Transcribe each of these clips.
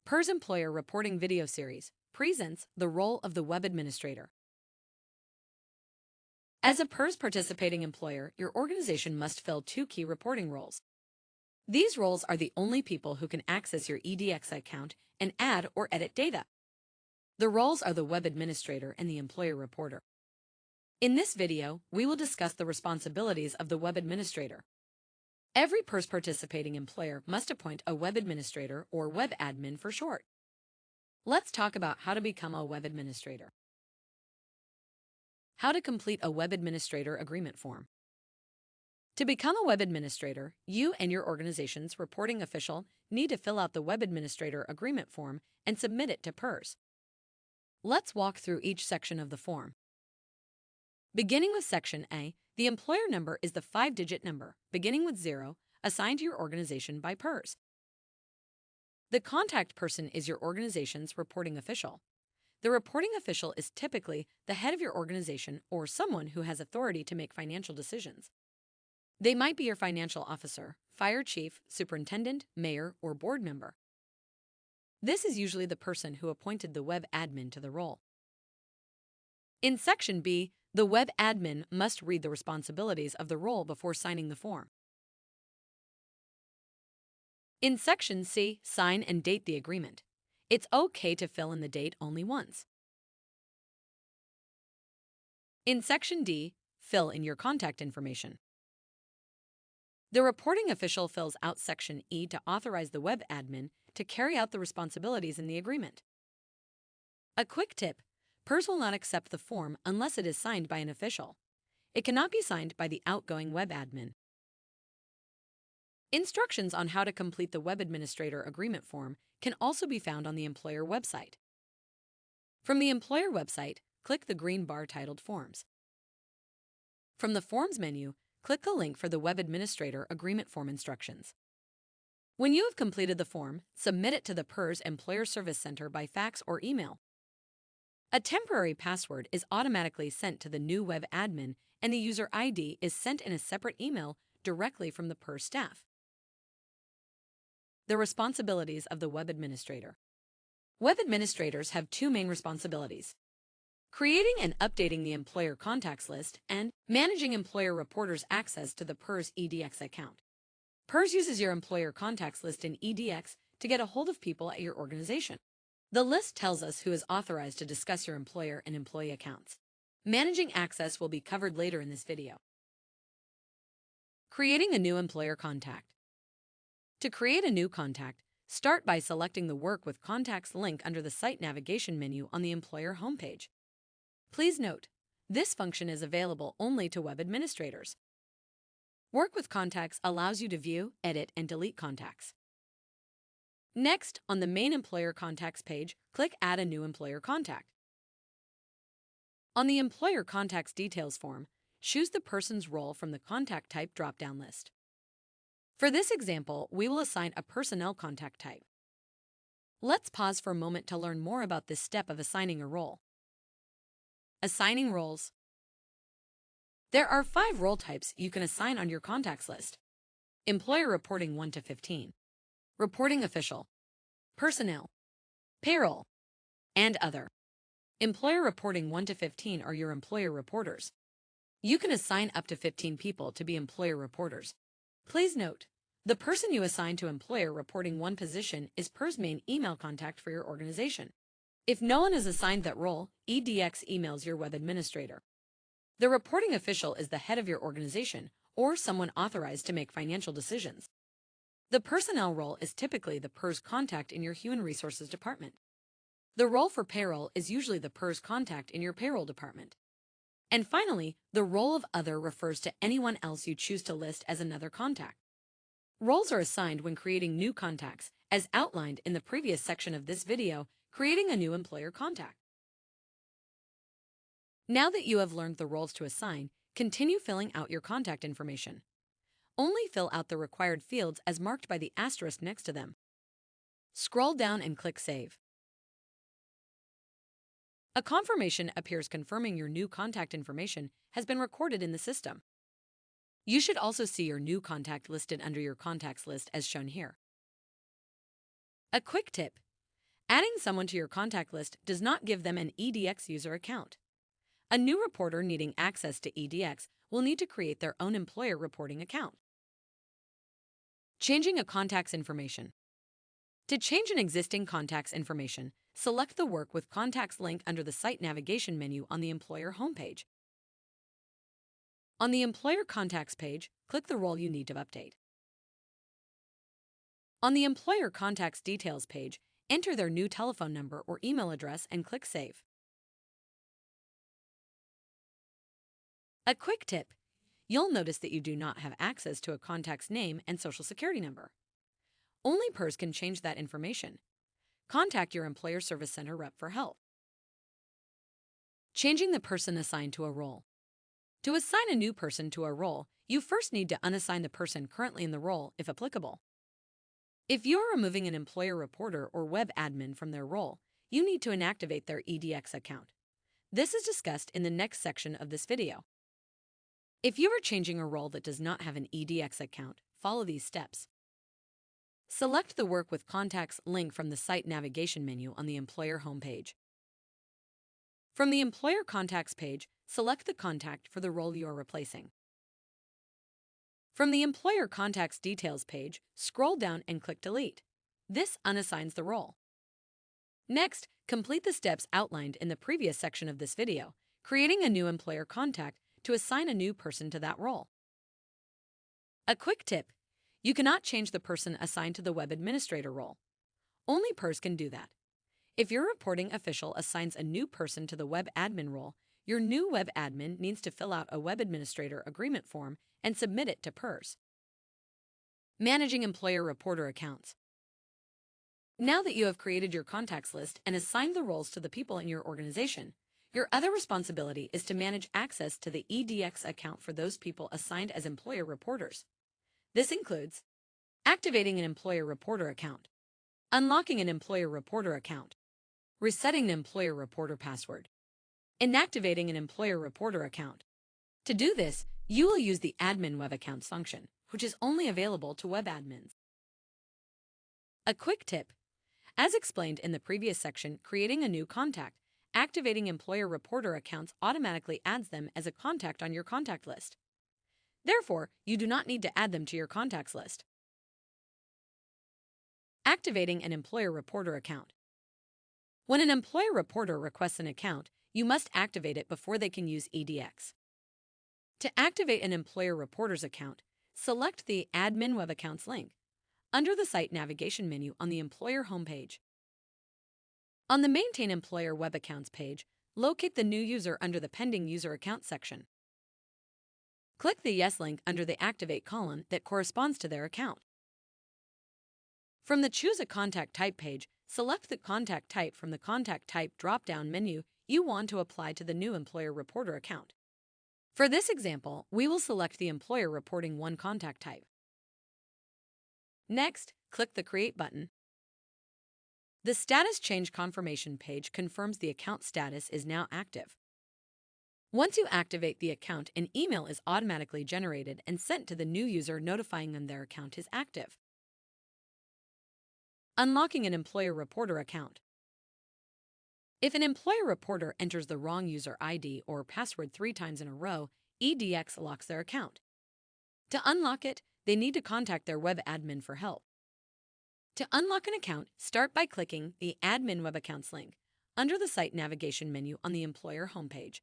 PERS Employer Reporting Video Series presents the role of the web administrator. As a PERS participating employer, your organization must fill two key reporting roles. These roles are the only people who can access your EDX account and add or edit data. The roles are the web administrator and the employer reporter. In this video, we will discuss the responsibilities of the web administrator. Every PERS participating employer must appoint a web administrator or web admin for short. Let's talk about how to become a web administrator. How to complete a web administrator agreement form. To become a web administrator, you and your organization's reporting official need to fill out the web administrator agreement form and submit it to PERS. Let's walk through each section of the form. Beginning with Section A, the employer number is the 5-digit number, beginning with 0, assigned to your organization by PERS. The contact person is your organization's reporting official. The reporting official is typically the head of your organization or someone who has authority to make financial decisions. They might be your financial officer, fire chief, superintendent, mayor, or board member. This is usually the person who appointed the web admin to the role. In Section B, the web admin must read the responsibilities of the role before signing the form. In Section C, sign and date the agreement. It's okay to fill in the date only once. In Section D, fill in your contact information. The reporting official fills out Section E to authorize the web admin to carry out the responsibilities in the agreement. A quick tip: PERS will not accept the form unless it is signed by an official. It cannot be signed by the outgoing web admin. Instructions on how to complete the web administrator agreement form can also be found on the employer website. From the employer website, click the green bar titled Forms. From the Forms menu, click the link for the web administrator agreement form instructions. When you have completed the form, submit it to the PERS Employer Service Center by fax or email. A temporary password is automatically sent to the new web admin, and the user ID is sent in a separate email directly from the PERS staff. The responsibilities of the web administrator. Web administrators have two main responsibilities: creating and updating the employer contacts list and managing employer reporters' access to the PERS EDX account. PERS uses your employer contacts list in EDX to get a hold of people at your organization. The list tells us who is authorized to discuss your employer and employee accounts. Managing access will be covered later in this video. Creating a new employer contact. To create a new contact, start by selecting the Work with Contacts link under the Site Navigation menu on the employer homepage. Please note, this function is available only to web administrators. Work with Contacts allows you to view, edit, and delete contacts. Next, on the main Employer Contacts page, click Add a new employer contact. On the Employer Contacts Details form, choose the person's role from the Contact Type drop-down list. For this example, we will assign a personnel contact type. Let's pause for a moment to learn more about this step of assigning a role. Assigning roles. There are 5 role types you can assign on your contacts list: Employer Reporting 1 to 15, Reporting Official, Personnel, Payroll, and Other. Employer Reporting 1 to 15 are your employer reporters. You can assign up to 15 people to be employer reporters. Please note, the person you assign to Employer Reporting 1 position is PERS main email contact for your organization. If no one is assigned that role, EDX emails your web administrator. The reporting official is the head of your organization or someone authorized to make financial decisions. The personnel role is typically the PERS contact in your human resources department. The role for payroll is usually the PERS contact in your payroll department. And finally, the role of Other refers to anyone else you choose to list as another contact. Roles are assigned when creating new contacts, as outlined in the previous section of this video, creating a new employer contact. Now that you have learned the roles to assign, continue filling out your contact information. Only fill out the required fields as marked by the asterisk next to them. Scroll down and click Save. A confirmation appears confirming your new contact information has been recorded in the system. You should also see your new contact listed under your contacts list as shown here. A quick tip: Adding someone to your contact list does not give them an EDX user account. A new reporter needing access to EDX will need to create their own employer reporting account. Changing a contact's information. To change an existing contact's information, select the Work with Contacts link under the Site navigation menu on the employer homepage. On the Employer Contacts page, click the role you need to update. On the Employer Contacts Details page, enter their new telephone number or email address and click Save. A quick tip: you'll notice that you do not have access to a contact's name and social security number. Only PERS can change that information. Contact your Employer Service Center rep for help. Changing the person assigned to a role. To assign a new person to a role, you first need to unassign the person currently in the role, if applicable. If you're removing an employer reporter or web admin from their role, you need to inactivate their EDX account. This is discussed in the next section of this video. If you are changing a role that does not have an EDX account, follow these steps. Select the Work with Contacts link from the Site navigation menu on the employer homepage. From the Employer Contacts page, select the contact for the role you are replacing. From the Employer Contacts Details page, scroll down and click Delete. This unassigns the role. Next, complete the steps outlined in the previous section of this video, creating a new employer contact to assign a new person to that role. A quick tip: you cannot change the person assigned to the web administrator role. Only PERS can do that. If your reporting official assigns a new person to the web admin role, your new web admin needs to fill out a web administrator agreement form and submit it to PERS. Managing employer reporter accounts. Now that you have created your contacts list and assigned the roles to the people in your organization, your other responsibility is to manage access to the EDX account for those people assigned as employer reporters. This includes activating an employer reporter account, unlocking an employer reporter account, resetting an employer reporter password, inactivating an employer reporter account. To do this, you will use the Admin Web Accounts function, which is only available to web admins. A quick tip: as explained in the previous section, creating a new contact, activating employer reporter accounts automatically adds them as a contact on your contact list. Therefore, you do not need to add them to your contacts list. Activating an employer reporter account. When an employer reporter requests an account, you must activate it before they can use EDX. To activate an employer reporter's account, select the Admin Web Accounts link under the Site navigation menu on the employer homepage. On the Maintain Employer Web Accounts page, locate the new user under the Pending User Account section. Click the Yes link under the Activate column that corresponds to their account. From the Choose a Contact Type page, select the contact type from the Contact Type drop-down menu you want to apply to the new employer reporter account. For this example, we will select the Employer Reporting 1 contact type. Next, click the Create button. The Status Change Confirmation page confirms the account status is now active. Once you activate the account, an email is automatically generated and sent to the new user notifying them their account is active. Unlocking an employer reporter account. If an employer reporter enters the wrong user ID or password 3 times in a row, EDX locks their account. To unlock it, they need to contact their web admin for help. To unlock an account, start by clicking the Admin Web Accounts link under the Site navigation menu on the employer homepage.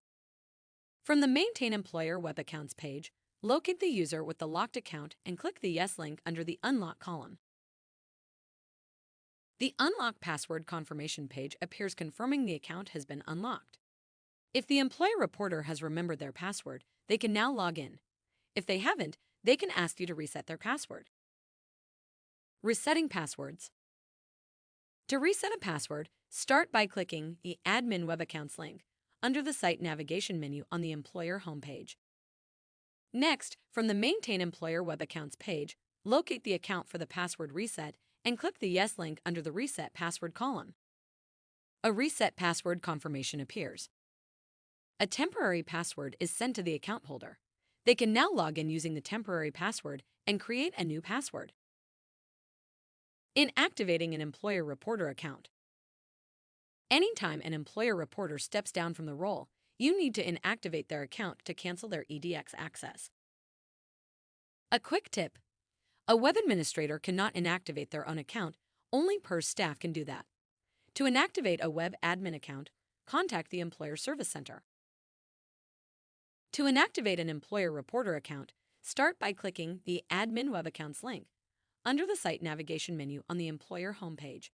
From the Maintain Employer Web Accounts page, locate the user with the locked account and click the Yes link under the Unlock column. The Unlock Password Confirmation page appears confirming the account has been unlocked. If the employer reporter has remembered their password, they can now log in. If they haven't, they can ask you to reset their password. Resetting passwords. To reset a password, start by clicking the Admin Web Accounts link under the Site navigation menu on the employer homepage. Next, from the Maintain Employer Web Accounts page, locate the account for the password reset and click the Yes link under the Reset Password column. A reset password confirmation appears. A temporary password is sent to the account holder. They can now log in using the temporary password and create a new password. In activating an employer reporter account, Anytime an employer reporter steps down from the role, you need to inactivate their account to cancel their EDX access. A quick tip: a web administrator cannot inactivate their own account, only PERS staff can do that. To inactivate a web admin account, contact the Employer Service Center. To inactivate an employer reporter account, start by clicking the Admin Web Accounts link under the Site Navigation menu on the Employer homepage.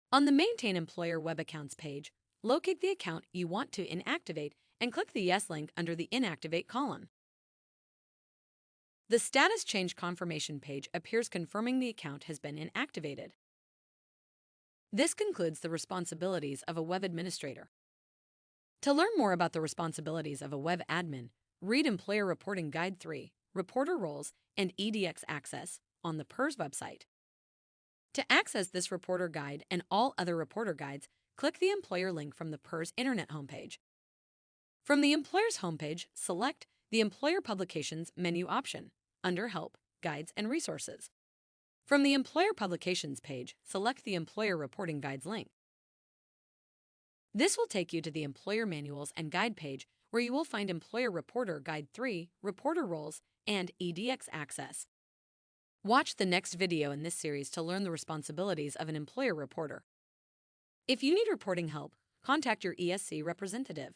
On the Maintain Employer Web Accounts page, locate the account you want to inactivate and click the Yes link under the Inactivate column. The Status Change Confirmation page appears confirming the account has been inactivated. This concludes the responsibilities of a web administrator. To learn more about the responsibilities of a web admin, read Employer Reporting Guide 3, Reporter Roles, and EDX Access on the PERS website. To access this reporter guide and all other reporter guides, click the employer link from the PERS Internet homepage. From the employer's homepage, select the Employer Publications menu option under Help, Guides, and Resources. From the Employer Publications page, select the Employer Reporting Guides link. This will take you to the Employer Manuals and Guide page, where you will find Employer Reporter Guide 3, Reporter Roles, and EDX Access. Watch the next video in this series to learn the responsibilities of an employer reporter. If you need reporting help, contact your ESC representative.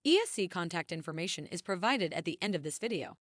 ESC contact information is provided at the end of this video.